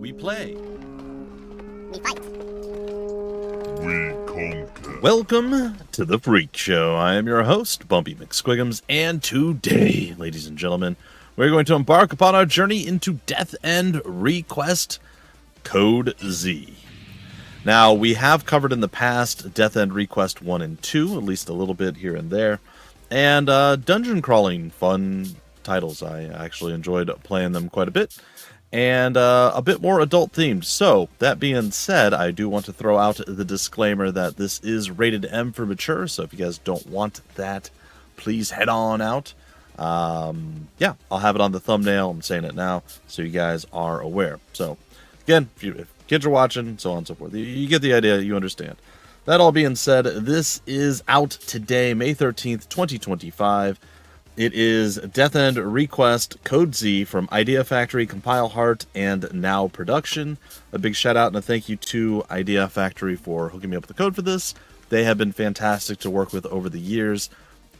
We play. We fight. We conquer. Welcome to the Freak Show. I am your host, Bumpy McSquigums, and today, ladies and gentlemen, we're going to embark upon our journey into Death End Request Code Z. Now, we have covered in the past Death End Request 1 and 2, at least a little bit here and there, and dungeon crawling fun titles. I actually enjoyed playing them quite a bit, and a bit more adult themed. So, that being said, I do want to throw out the disclaimer that this is rated M for mature, so if you guys don't want that, please head on out. Yeah, I'll have it on the thumbnail. I'm saying it now, so you guys are aware. So, again, if kids are watching, so on and so forth, you get the idea, you understand. That all being said, this is out today, May 13th, 2025. It is Death End Request Code Z from Idea Factory, Compile Heart, and Now Production. A big shout out and a thank you to Idea Factory for hooking me up with the code for this. They have been fantastic to work with over the years,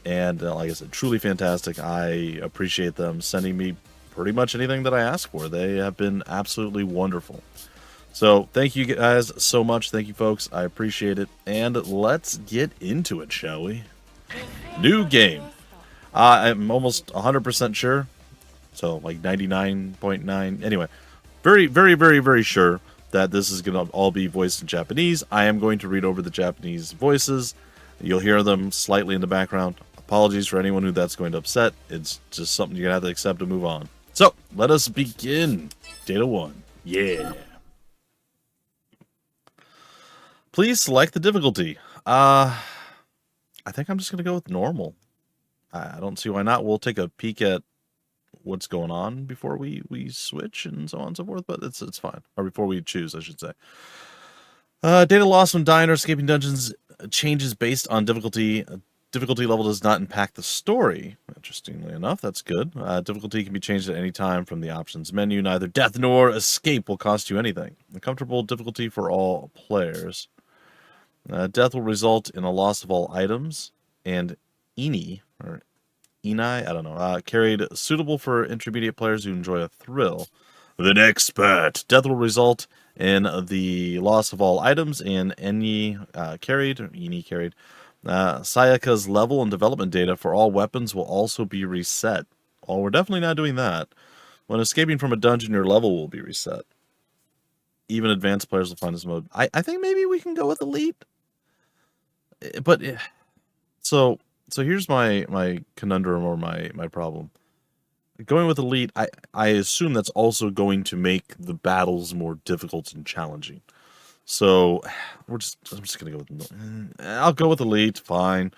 and like I said, truly fantastic. I appreciate them sending me pretty much anything that I ask for. They have been absolutely wonderful. So thank you guys so much. Thank you, folks. I appreciate it. And let's get into it, shall we? New game. I'm almost 100% sure. So like 99.9. Anyway, very, very, very, very sure that this is going to all be voiced in Japanese. I am going to read over the Japanese voices. You'll hear them slightly in the background. Apologies for anyone who that's going to upset. It's just something you're going to have to accept and move on. So, let us begin. Data 1. Yeah. Please select the difficulty. I think I'm just going to go with normal. I don't see why not. We'll take a peek at what's going on before we switch and so on and so forth, but it's fine. Or before we choose, I should say. Data loss when dying or escaping dungeons changes based on difficulty. Difficulty level does not impact the story. Interestingly enough, that's good. Difficulty can be changed at any time from the options menu. Neither death nor escape will cost you anything. A comfortable difficulty for all players. Death will result in a loss of all items, and Ini, or Inai, I don't know, carried suitable for intermediate players who enjoy a thrill. With an expert, death will result in the loss of all items, and Ini carried. Sayaka's level and development data for all weapons will also be reset. Well, we're definitely not doing that. When escaping from a dungeon, your level will be reset. Even advanced players will find this mode. I think maybe we can go with Elite. But, so here's my conundrum or my problem. Going with Elite, I assume that's also going to make the battles more difficult and challenging. So, I'm just going to go with... I'll go with Elite, fine.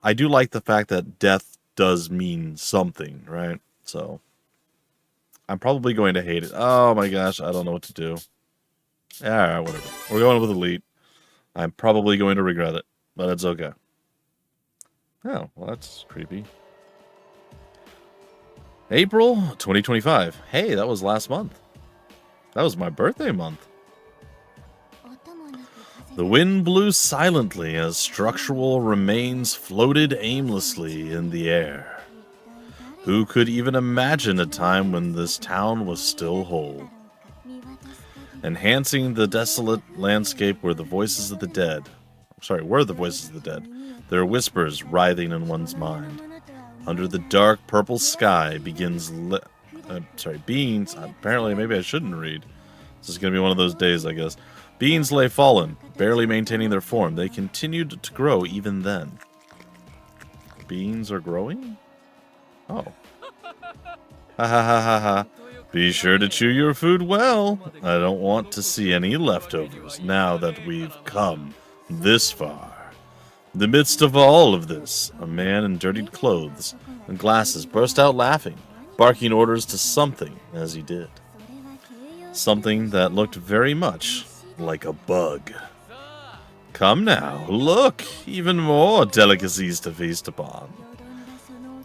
I do like the fact that death does mean something, right? So, I'm probably going to hate it. Oh my gosh, I don't know what to do. Alright, whatever. We're going with Elite. I'm probably going to regret it, but it's okay. Oh, well, that's creepy. April 2025. Hey, that was last month. That was my birthday month. The wind blew silently as structural remains floated aimlessly in the air. Who could even imagine a time when this town was still whole? Enhancing the desolate landscape were the voices of the dead. Their whispers writhing in one's mind. Under the dark purple sky beings. Apparently, maybe I shouldn't read. This is going to be one of those days, I guess. Beings lay fallen, barely maintaining their form. They continued to grow even then. Beings are growing? Oh. Ha ha ha ha ha. Be sure to chew your food well. I don't want to see any leftovers now that we've come this far. In the midst of all of this, a man in dirtied clothes and glasses burst out laughing, barking orders to something as he did. Something that looked very much like a bug. Come now, look, even more delicacies to feast upon.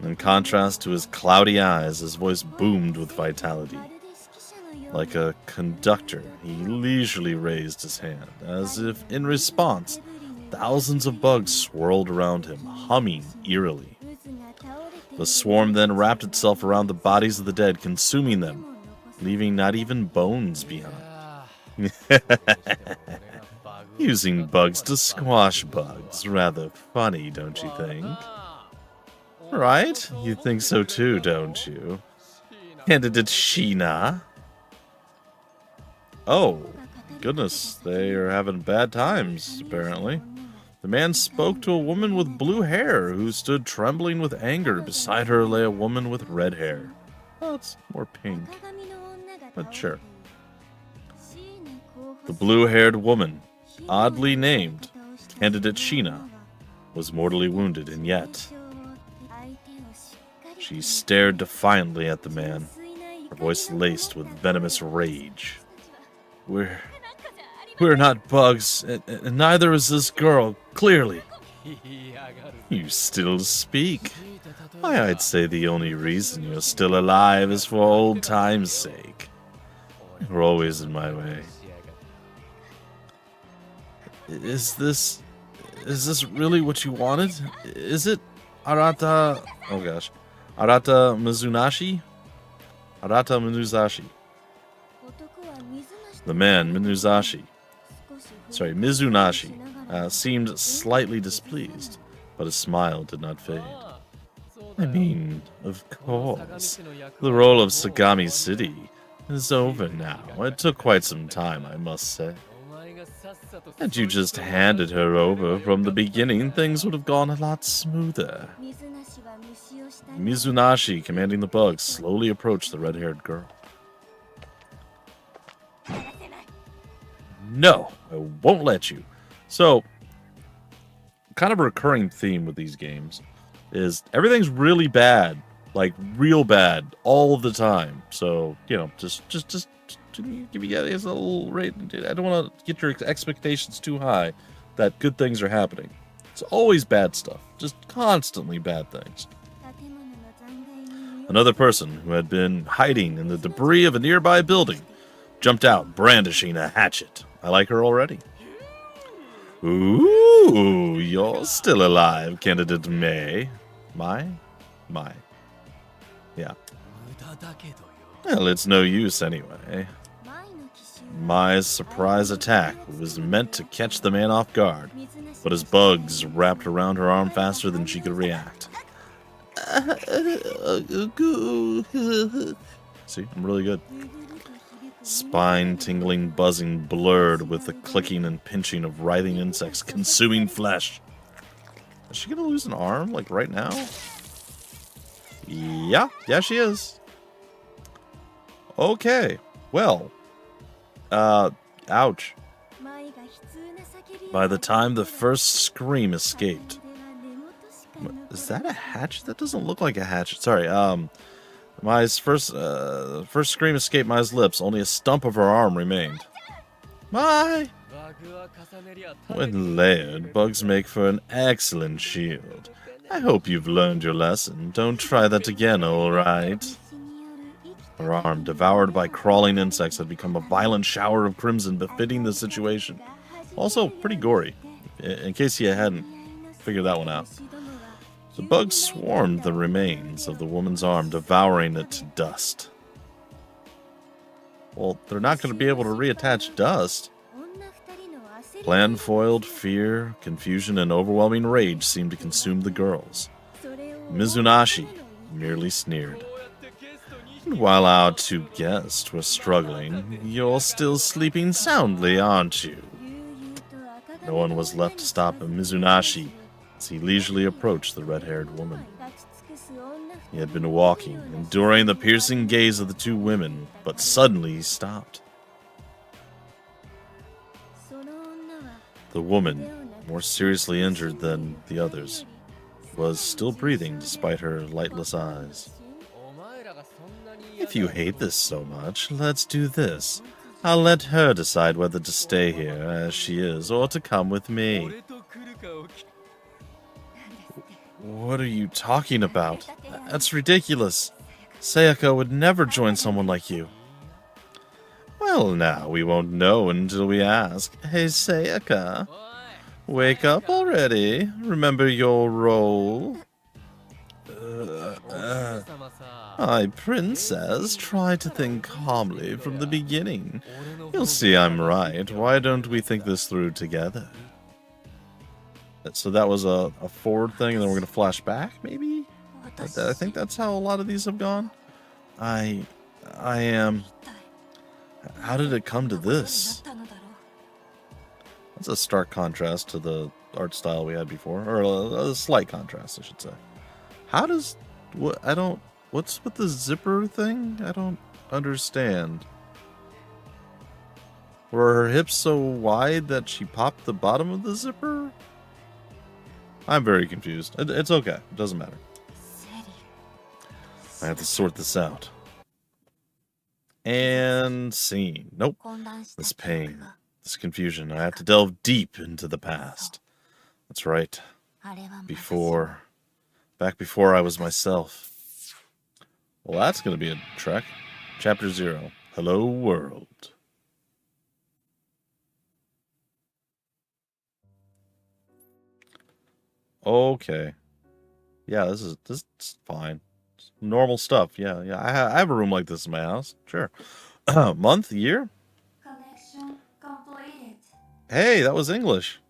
In contrast to his cloudy eyes, his voice boomed with vitality. Like a conductor, he leisurely raised his hand, as if in response, thousands of bugs swirled around him, humming eerily. The swarm then wrapped itself around the bodies of the dead, consuming them. leaving not even bones behind. Using bugs to squash bugs. Rather funny, don't you think? Right? You think so too, don't you? Candidate Sheena. Oh, goodness, they are having bad times, apparently. The man spoke to a woman with blue hair who stood trembling with anger. Beside her lay a woman with red hair. Well, it's more pink, but sure. The blue-haired woman, oddly named Candidate Sheena, was mortally wounded, and yet she stared defiantly at the man, her voice laced with venomous rage. We're not bugs, and neither is this girl, clearly. You still speak. Why, I'd say the only reason you're still alive is for old time's sake. You're always in my way. Is this really what you wanted? Is it Arata... Oh gosh. Arata Mizunashi? Arata Mizunashi. The man, Mizunashi, seemed slightly displeased, but his smile did not fade. I mean, of course, the role of Sagami City is over now. It took quite some time, I must say. Had you just handed her over from the beginning, things would have gone a lot smoother. Mizunashi, commanding the bugs, slowly approached the red-haired girl. No, I won't let you. So, kind of a recurring theme with these games is everything's really bad, like real bad, all the time. So, you know, just give you guys a little rate. I don't want to get your expectations too high that good things are happening. It's always bad stuff, just constantly bad things. Another person who had been hiding in the debris of a nearby building jumped out, brandishing a hatchet. I like her already. Ooh, you're still alive, Candidate May. My? Yeah. Well, it's no use anyway. Mai's surprise attack was meant to catch the man off guard, but his bugs wrapped around her arm faster than she could react. See, I'm really good. Spine-tingling buzzing blurred with the clicking and pinching of writhing insects consuming flesh. Is she gonna lose an arm, like, right now? Yeah, she is. Okay, well. Ouch. By the time the first scream escaped. Is that a hatchet? That doesn't look like a hatchet. Sorry, Mai's first scream escaped Mai's lips. Only a stump of her arm remained. Mai! When layered, bugs make for an excellent shield. I hope you've learned your lesson. Don't try that again, alright? Her arm, devoured by crawling insects, had become a violent shower of crimson befitting the situation. Also, pretty gory, in case you hadn't figured that one out. The bugs swarmed the remains of the woman's arm, devouring it to dust. Well, they're not going to be able to reattach dust. Plan foiled, fear, confusion, and overwhelming rage seemed to consume the girls. Mizunashi merely sneered. And while our two guests were struggling, you're still sleeping soundly, aren't you? No one was left to stop Mizunashi as he leisurely approached the red-haired woman. He had been walking, enduring the piercing gaze of the two women, but suddenly he stopped. The woman, more seriously injured than the others, was still breathing despite her lightless eyes. If you hate this so much, let's do this. I'll let her decide whether to stay here as she is or to come with me. What are you talking about? That's ridiculous. Sayaka would never join someone like you. Well, now, we won't know until we ask. Hey, Sayaka. Wake up already. Remember your role. My princess, try to think calmly from the beginning. You'll see I'm right. Why don't we think this through together? So that was a forward thing, and then we're going to flash back, maybe? I think that's how a lot of these have gone. I am... How did it come to this? That's a stark contrast to the art style we had before. Or a slight contrast, I should say. How does... What? I don't... What's with the zipper thing? I don't understand. Were her hips so wide that she popped the bottom of the zipper? I'm very confused. It's okay. It doesn't matter. I have to sort this out. And scene. Nope. This pain. This confusion. I have to delve deep into the past. That's right. Back before I was myself. Well, that's going to be a trek. Chapter 0. Hello, World. Okay. Yeah, this is fine. Normal stuff. Yeah. I have a room like this in my house. Sure. Month, year? Connection completed. Hey, that was English.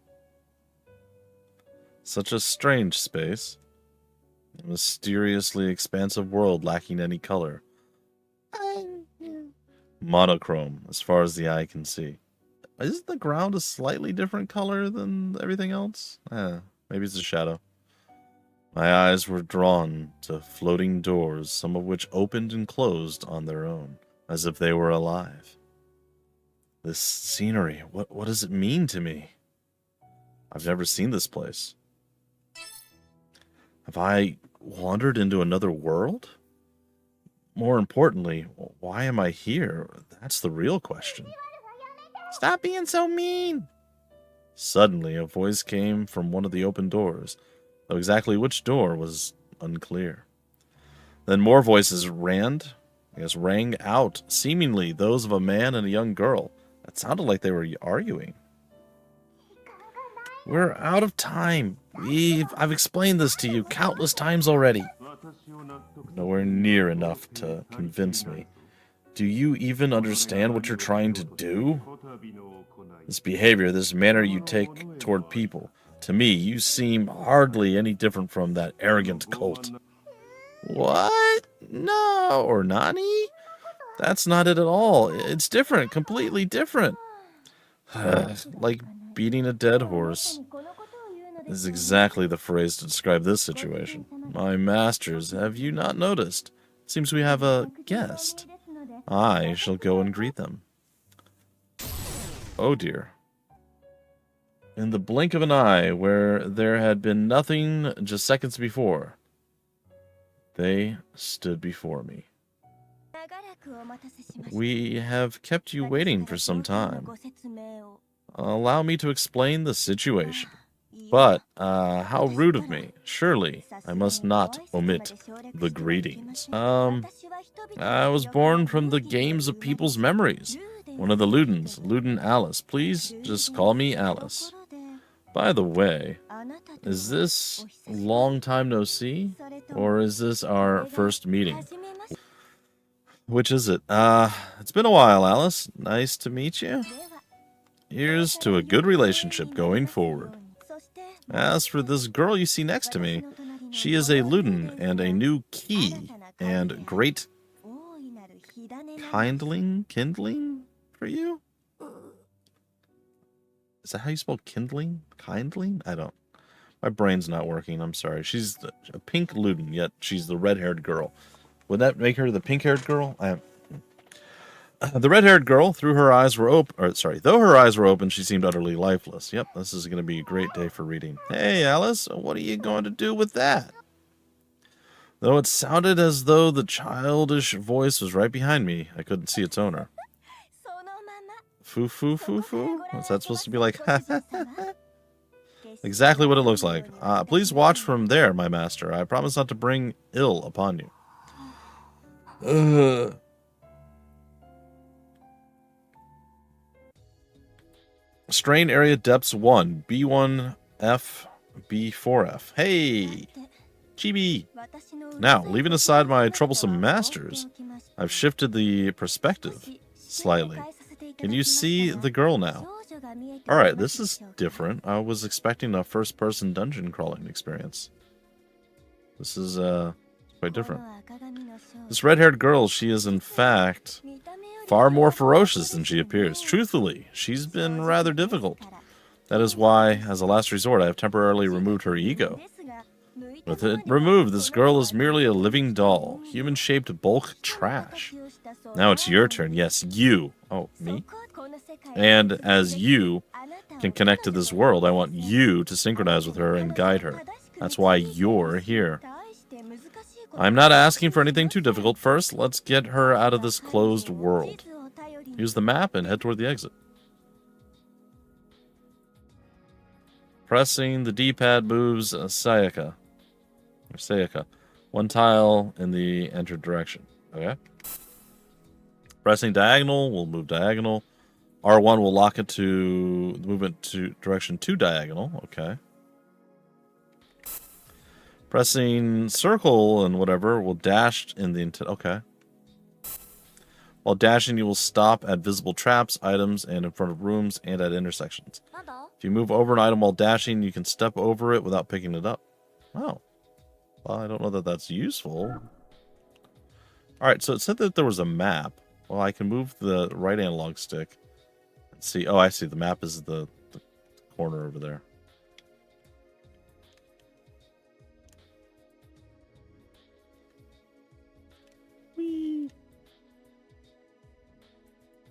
Such a strange space. A mysteriously expansive world lacking any color. Monochrome, as far as the eye can see. Isn't the ground a slightly different color than everything else? Maybe it's a shadow. My eyes were drawn to floating doors, some of which opened and closed on their own, as if they were alive. This scenery, what does it mean to me? I've never seen this place. Have I wandered into another world? More importantly, why am I here? That's the real question. Stop being so mean! Suddenly, a voice came from one of the open doors, though exactly which door was unclear. Then more voices rang out, seemingly those of a man and a young girl. It sounded like they were arguing. We're out of time. I've explained this to you countless times already. Nowhere near enough to convince me. Do you even understand what you're trying to do? This behavior, this manner you take toward people, to me, you seem hardly any different from that arrogant cult. What? No, or Nani? That's not it at all. It's different, completely different. Like beating a dead horse. This is exactly the phrase to describe this situation. My masters, have you not noticed? It seems we have a guest. I shall go and greet them. Oh dear. In the blink of an eye, where there had been nothing just seconds before, they stood before me. We have kept you waiting for some time. Allow me to explain the situation. But, how rude of me. Surely, I must not omit the greetings. I was born from the games of people's memories. One of the Ludens, Luden Alice. Please just call me Alice. By the way, is this long time no see? Or is this our first meeting? Which is it? It's been a while, Alice. Nice to meet you. Here's to a good relationship going forward. As for this girl you see next to me, she is a Luden and a new key and great kindling for you? Is that how you spell kindling? Kindling? I don't. My brain's not working. I'm sorry. She's a pink Luden, yet she's the red-haired girl. Would that make her the pink-haired girl? The red-haired girl, though her eyes were open, she seemed utterly lifeless. Yep, this is going to be a great day for reading. Hey, Alice, what are you going to do with that? Though it sounded as though the childish voice was right behind me, I couldn't see its owner. Foo? What's that supposed to be like? Exactly what it looks like. Please watch from there, my master. I promise not to bring ill upon you. Strain area depths 1, B1F, B4F. Hey! Chibi! Now, leaving aside my troublesome masters, I've shifted the perspective slightly. Can you see the girl now? Alright, this is different. I was expecting a first-person dungeon crawling experience. This is, quite different. This red-haired girl, she is in fact far more ferocious than she appears. Truthfully, she's been rather difficult. That is why, as a last resort, I have temporarily removed her ego. With it removed, this girl is merely a living doll, human-shaped bulk trash. Now it's your turn. Yes, you. Oh, me? And as you can connect to this world, I want you to synchronize with her and guide her. That's why you're here. I'm not asking for anything too difficult. First, let's get her out of this closed world. Use the map and head toward the exit. Pressing the D-pad moves Sayaka. Or Sayaka. One tile in the entered direction. Okay. Pressing diagonal will move diagonal. R1 will lock it to the movement to direction to diagonal. Okay. Pressing circle and whatever will dash in the okay. While dashing, you will stop at visible traps, items, and in front of rooms and at intersections. If you move over an item while dashing, you can step over it without picking it up. Oh. Well, I don't know that that's useful. Alright, so it said that there was a map. Well, I can move the right analog stick. Let's see. Oh, I see. The map is the corner over there. Whee!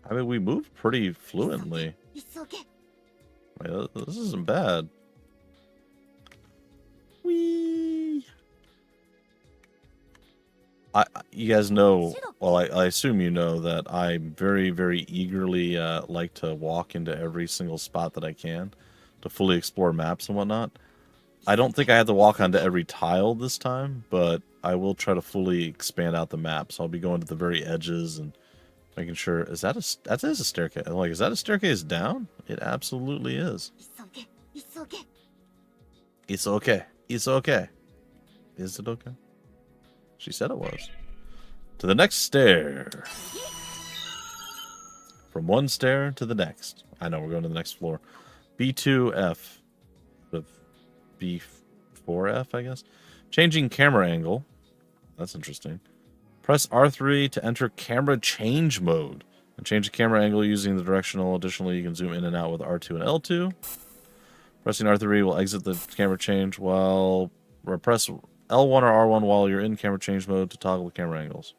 I mean, we move pretty fluently. Wait, this isn't bad. Whee! You guys know, well, I assume you know that I very, very eagerly like to walk into every single spot that I can to fully explore maps and whatnot. I don't think I have to walk onto every tile this time, but I will try to fully expand out the map. So I'll be going to the very edges and making sure, that is a staircase. I'm like, is that a staircase down? It absolutely is. It's okay. It's okay. Is it okay? She said it was. To the next stair. From one stair to the next. I know, we're going to the next floor. B2F. B4F, I guess. Changing camera angle. That's interesting. Press R3 to enter camera change mode. And change the camera angle using the directional. Additionally, you can zoom in and out with R2 and L2. Pressing R3 will exit the camera change while press L1 or R1 while you're in camera change mode to toggle the camera angles.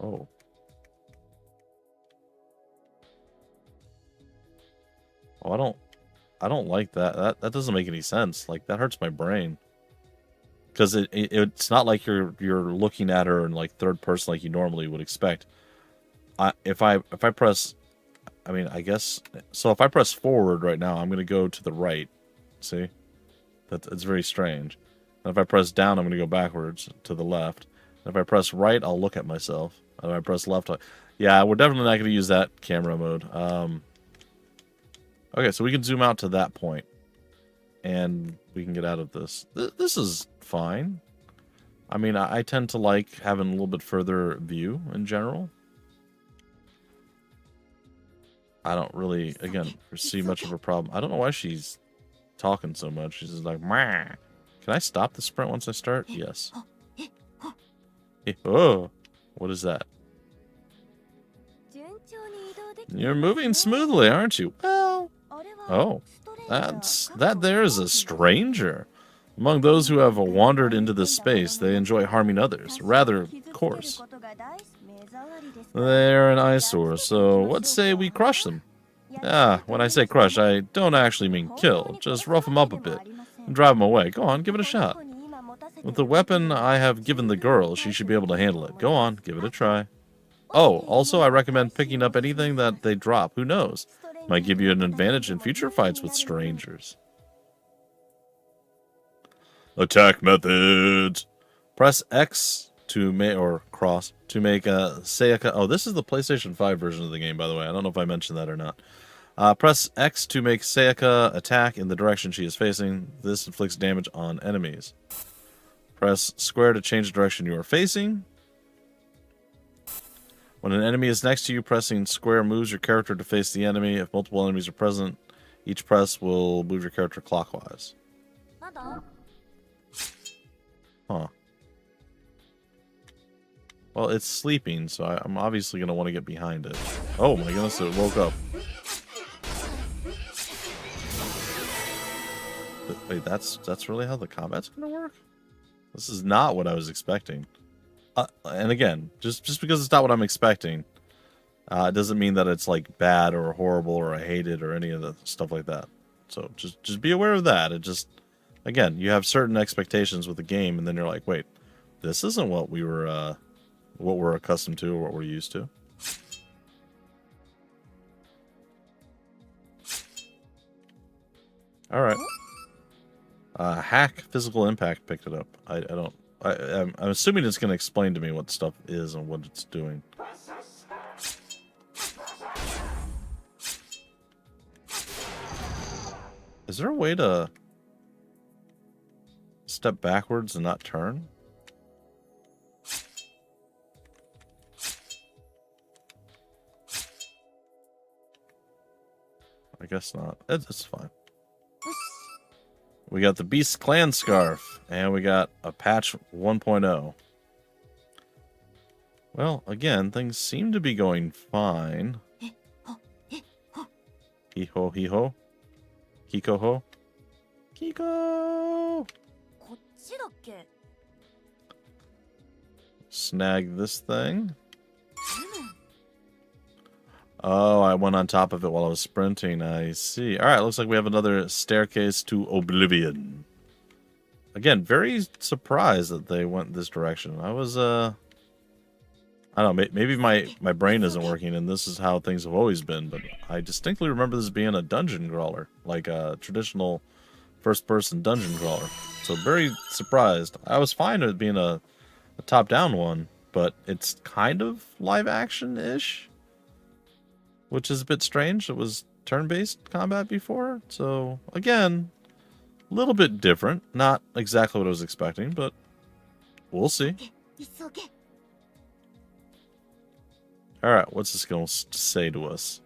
Oh. Oh, I don't like that. That doesn't make any sense. Like, that hurts my brain. Because it's not like you're looking at her in like third person like you normally would expect. If I press, I mean, I guess so. If I press forward right now, I'm going to go to the right. See, it's very strange. And if I press down, I'm going to go backwards to the left. And if I press right, I'll look at myself. And if I press left, yeah, we're definitely not going to use that camera mode. Okay, so we can zoom out to that point, and we can get out of this. This is fine. I mean, I tend to like having a little bit further view in general. I don't really, again, see much of a problem. I don't know why she's talking so much. She's just like, meh. Can I stop the sprint once I start? Yes. Oh, what is that? You're moving smoothly, aren't you? Well, oh, that there is a stranger. Among those who have wandered into this space, they enjoy harming others. Rather coarse. They're an eyesore, so what say we crush them? Ah, when I say crush, I don't actually mean kill. Just rough them up a bit and drive them away. Go on, give it a shot. With the weapon I have given the girl, she should be able to handle it. Go on, give it a try. Oh, also I recommend picking up anything that they drop. Who knows? Might give you an advantage in future fights with strangers. Attack methods. Press X to make, or cross, to make a Sayaka. Oh, this is the PlayStation 5 version of the game, by the way. I don't know if I mentioned that or not. Press X to make Sayaka attack in the direction she is facing. This inflicts damage on enemies. Press square to change the direction you are facing. When an enemy is next to you, pressing square moves your character to face the enemy. If multiple enemies are present, each press will move your character clockwise. Huh. Well, it's sleeping, so I'm obviously going to want to get behind it. Oh my goodness, it woke up. Wait, that's really how the combat's going to work? This is not what I was expecting. And again, just because it's not what I'm expecting, it doesn't mean that it's like bad or horrible or I hate it or any of the stuff like that. So just be aware of that. It just, again, you have certain expectations with the game, and then you're like, wait, this isn't what we're accustomed to or what we're used to. All right. Hack physical impact picked it up. I'm assuming it's going to explain to me what stuff is and what it's doing. Is there a way to step backwards and not turn? I guess not. It's fine. We got the Beast Clan Scarf, and we got a patch 1.0. Well, again, things seem to be going fine. Hee-ho, hee-ho. Kiko-ho. Kiko! Snag this thing. Oh, I went on top of it while I was sprinting. I see. All right, looks like we have another staircase to oblivion. Again, very surprised that they went this direction. I was, I don't know, maybe my brain isn't working and this is how things have always been, but I distinctly remember this being a dungeon crawler, like a traditional first-person dungeon crawler. So very surprised. I was fine with it being a top-down one, but it's kind of live-action-ish. Which is a bit strange. It was turn-based combat before. So, again, a little bit different. Not exactly what I was expecting, but we'll see. Alright, what's this going to say to us?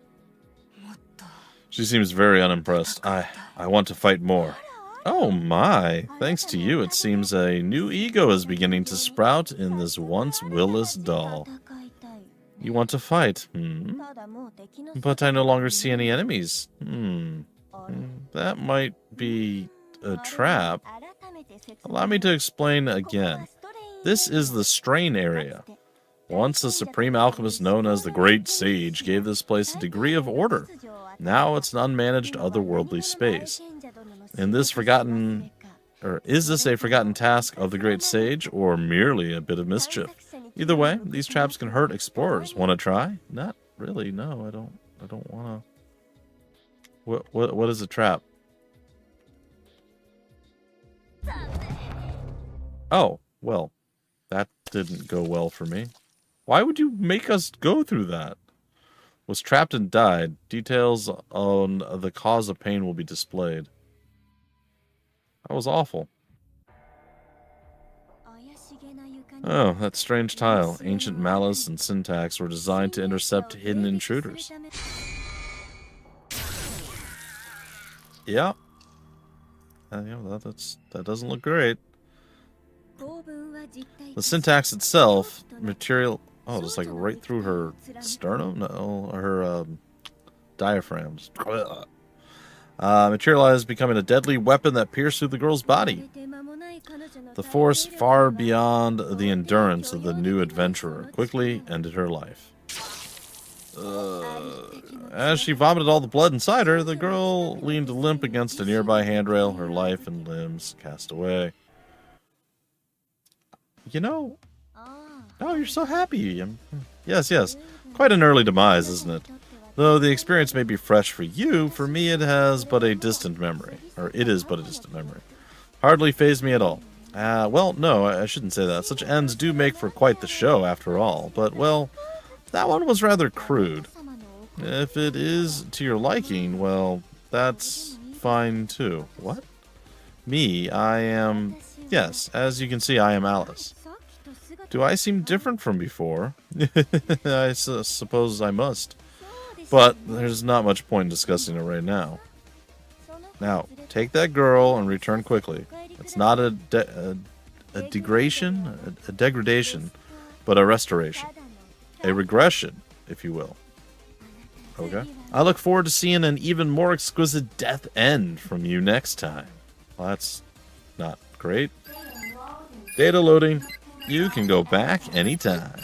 She seems very unimpressed. I want to fight more. Oh my! Thanks to you, it seems a new ego is beginning to sprout in this once willless doll. You want to fight? But I no longer see any enemies. That might be a trap. Allow me to explain again. This is the Strain area. Once a supreme alchemist known as the Great Sage gave this place a degree of order. Now it's an unmanaged otherworldly space. Is this a forgotten task of the Great Sage, or merely a bit of mischief? Either way, these traps can hurt explorers. Want to try? Not really. No, I don't want to. What is a trap? Oh, well, that didn't go well for me. Why would you make us go through that? Was trapped and died. Details on the cause of pain will be displayed. That was awful. Oh, that strange tile. Ancient malice and syntax were designed to intercept hidden intruders. Yeah. That doesn't look great. The syntax itself, material... Oh, just like right through her sternum? No, her diaphragms. Materialized, becoming a deadly weapon that pierced through the girl's body. The force far beyond the endurance of the new adventurer quickly ended her life. As she vomited all the blood inside her, the girl leaned limp against a nearby handrail, her life and limbs cast away. You know... Oh, you're so happy. Yes. Quite an early demise, isn't it? Though the experience may be fresh for you, for me it has but a distant memory. Or it is but a distant memory. Hardly fazed me at all. Well, no, I shouldn't say that. Such ends do make for quite the show, after all. But, well, that one was rather crude. If it is to your liking, well, that's fine too. What? Me, I am... Yes, as you can see, I am Alice. Do I seem different from before? I suppose I must. But there's not much point in discussing it right now. Now, take that girl and return quickly. It's not a degradation, but a restoration. A regression, if you will. Okay. I look forward to seeing an even more exquisite death end from you next time. Well, that's not great. Data loading. You can go back anytime.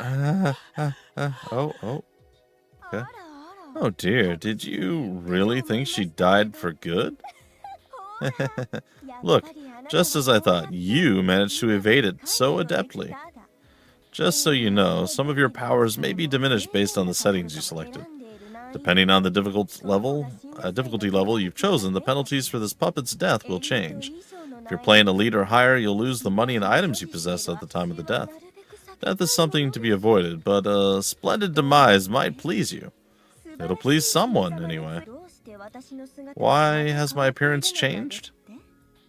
Oh. Okay. Oh dear, did you really think she died for good? Look, just as I thought, you managed to evade it so adeptly. Just so you know, some of your powers may be diminished based on the settings you selected. Depending on the difficulty level you've chosen, the penalties for this puppet's death will change. If you're playing Elite or higher, you'll lose the money and items you possess at the time of the death. Death is something to be avoided, but a splendid demise might please you. It'll please someone, anyway. Why has my appearance changed?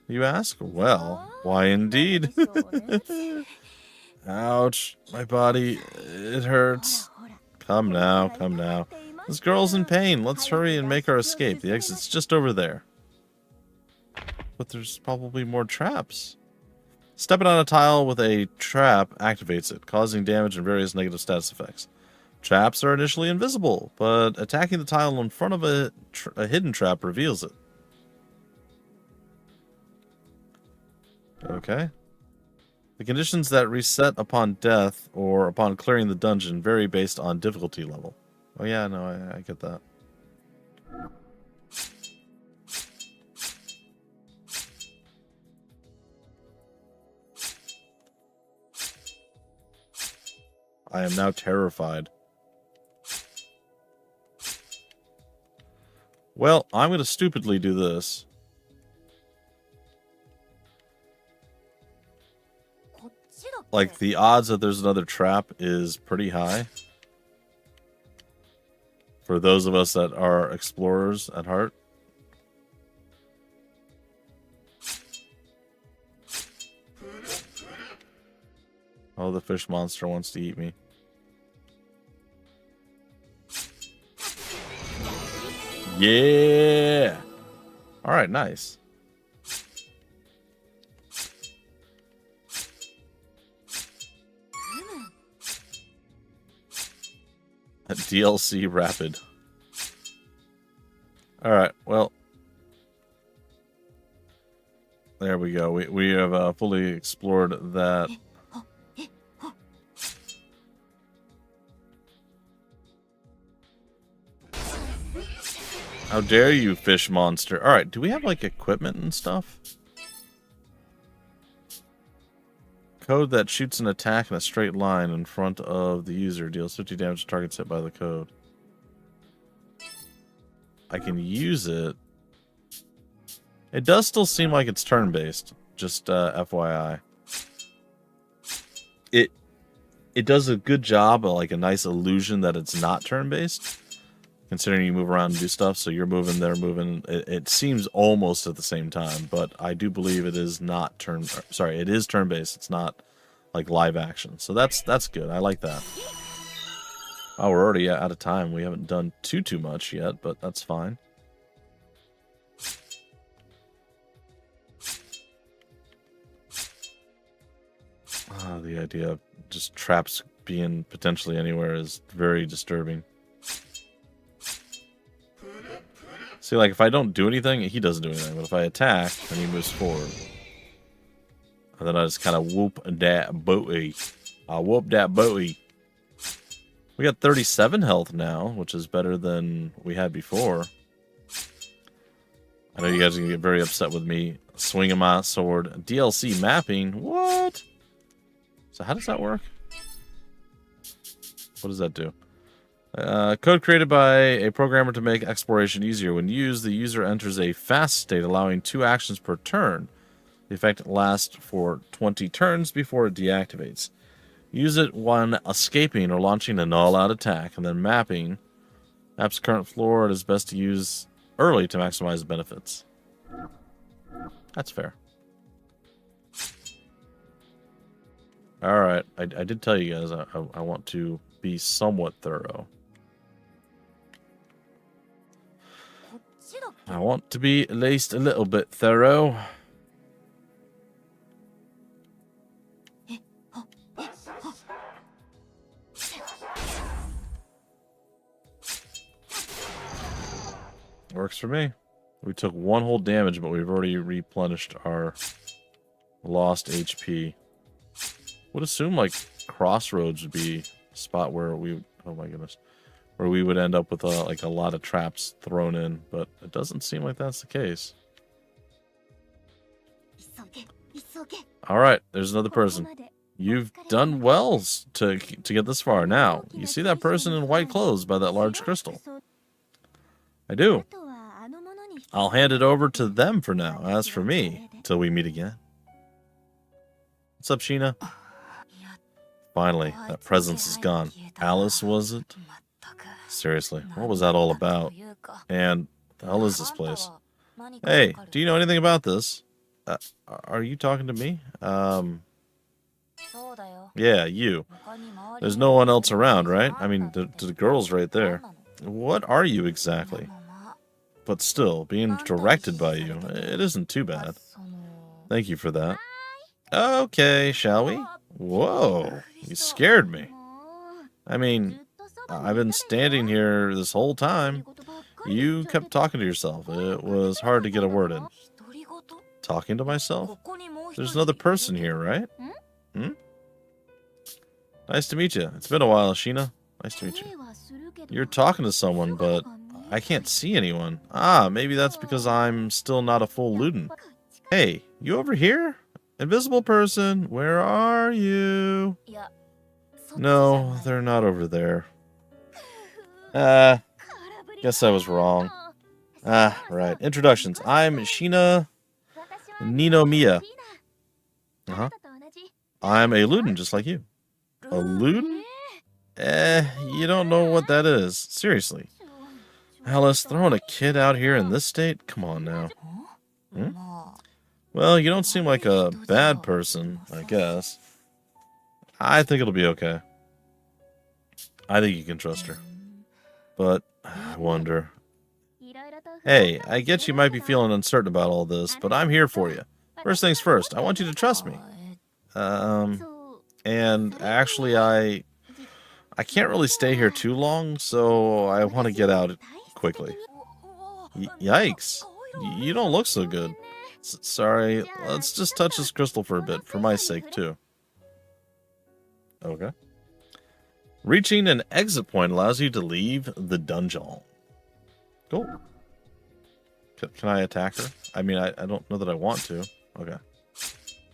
You ask? Well, why indeed? Ouch, my body, it hurts. Come now. This girl's in pain. Let's hurry and make our escape. The exit's just over there. But there's probably more traps. Stepping on a tile with a trap activates it, causing damage and various negative status effects. Traps are initially invisible, but attacking the tile in front of a hidden trap reveals it. Okay. The conditions that reset upon death or upon clearing the dungeon vary based on difficulty level. Oh yeah, no, I get that. I am now terrified. Well, I'm going to stupidly do this. Like, the odds that there's another trap is pretty high. For those of us that are explorers at heart. Oh, the fish monster wants to eat me. Yeah! Alright, nice. DLC rapid. Alright, well. There we go. We have fully explored that. How dare you, fish monster. Alright, do we have, like, equipment and stuff? Code that shoots an attack in a straight line in front of the user. Deals 50 damage to targets hit by the code. I can use it. It does still seem like it's turn-based. Just FYI. It does a good job of, like, a nice illusion that it's not turn-based. Considering you move around and do stuff, so you're moving, they're moving. It seems almost at the same time, but I do believe it is not it is turn-based. It's not like live action. So that's good. I like that. Oh, we're already out of time. We haven't done too much yet, but that's fine. The idea of just traps being potentially anywhere is very disturbing. See, like, if I don't do anything, he doesn't do anything. But if I attack, then he moves forward. And then I just kind of whoop that booty. I whoop that booty. We got 37 health now, which is better than we had before. I know you guys are going to get very upset with me swinging my sword. DLC mapping? What? So how does that work? What does that do? Code created by a programmer to make exploration easier. When used, the user enters a fast state, allowing 2 actions per turn. The effect lasts for 20 turns before it deactivates. Use it when escaping or launching an all-out attack, and then mapping. Map's current floor, it is best to use early to maximize the benefits. That's fair. Alright, I did tell you guys I want to be somewhat thorough. I want to be at least a little bit thorough. Works for me. We took 1 whole damage, but we've already replenished our lost HP. Would assume like Crossroads would be a spot where we, oh my goodness, where we would end up with like a lot of traps thrown in, but it doesn't seem like that's the case. All right, there's another person. You've done well to get this far. Now, you see that person in white clothes by that large crystal? I do. I'll hand it over to them for now. As for me, till we meet again. What's up, Sheena? Finally, that presence is gone. Alice, was it? Seriously, what was that all about? And the hell is this place? Hey, do you know anything about this? Are you talking to me? Yeah, you. There's no one else around, right? I mean, the girl's right there. What are you exactly? But still, being directed by you, it isn't too bad. Thank you for that. Okay, shall we? Whoa, you scared me. I mean, I've been standing here this whole time. You kept talking to yourself. It was hard to get a word in. Talking to myself? There's another person here, right? Hmm? Nice to meet you. It's been a while, Sheena. Nice to meet you. You're talking to someone, but I can't see anyone. Ah, maybe that's because I'm still not a full Luden. Hey, you over here? Invisible person, where are you? No, they're not over there. Guess I was wrong. Right. Introductions. I'm Sheena Ninomiya. I'm a Luden, just like you. A Luden? You don't know what that is. Seriously. Alice, throwing a kid out here in this state? Come on now. Hmm? Well, you don't seem like a bad person, I guess. I think it'll be okay. I think you can trust her. But, I wonder. Hey, I get you might be feeling uncertain about all this, but I'm here for you. First things first, I want you to trust me. And actually I can't really stay here too long, so I want to get out quickly. Yikes. You don't look so good. Sorry, let's just touch this crystal for a bit, for my sake, too. Okay. Reaching an exit point allows you to leave the dungeon. Cool. Can I attack her? I mean, I don't know that I want to. Okay.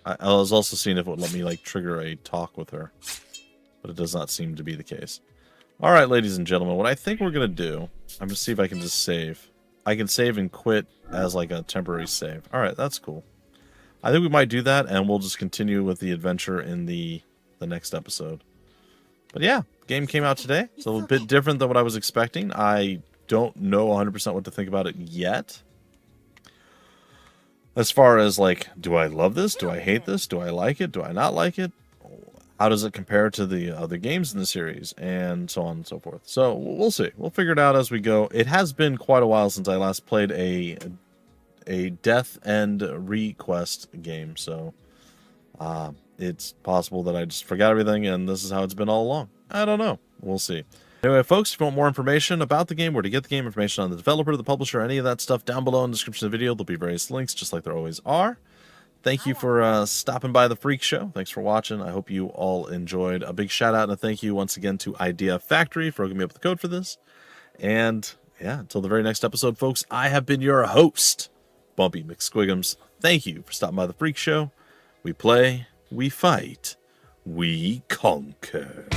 I was also seeing if it would let me, like, trigger a talk with her. But it does not seem to be the case. Alright, ladies and gentlemen, what I think we're going to do... I'm going to see if I can just save. I can save and quit as, like, a temporary save. Alright, that's cool. I think we might do that, and we'll just continue with the adventure in the next episode. But yeah, game came out today. It's a little bit different than what I was expecting. I don't know 100% what to think about it yet. As far as, like, do I love this? Do I hate this? Do I like it? Do I not like it? How does it compare to the other games in the series? And so on and so forth. So, we'll see. We'll figure it out as we go. It has been quite a while since I last played a Death End Request game. So, it's possible that I just forgot everything and this is how it's been all along. I don't know. We'll see. Anyway, folks, if you want more information about the game, where to get the game, information on the developer, the publisher, any of that stuff down below in the description of the video. There'll be various links, just like there always are. Thank you for stopping by the Freak Show. Thanks for watching. I hope you all enjoyed. A big shout out and a thank you once again to Idea Factory for hooking me up with the code for this. And yeah, until the very next episode, folks, I have been your host, Bumpy McSquigums. Thank you for stopping by the Freak Show. We play, we fight, we conquer.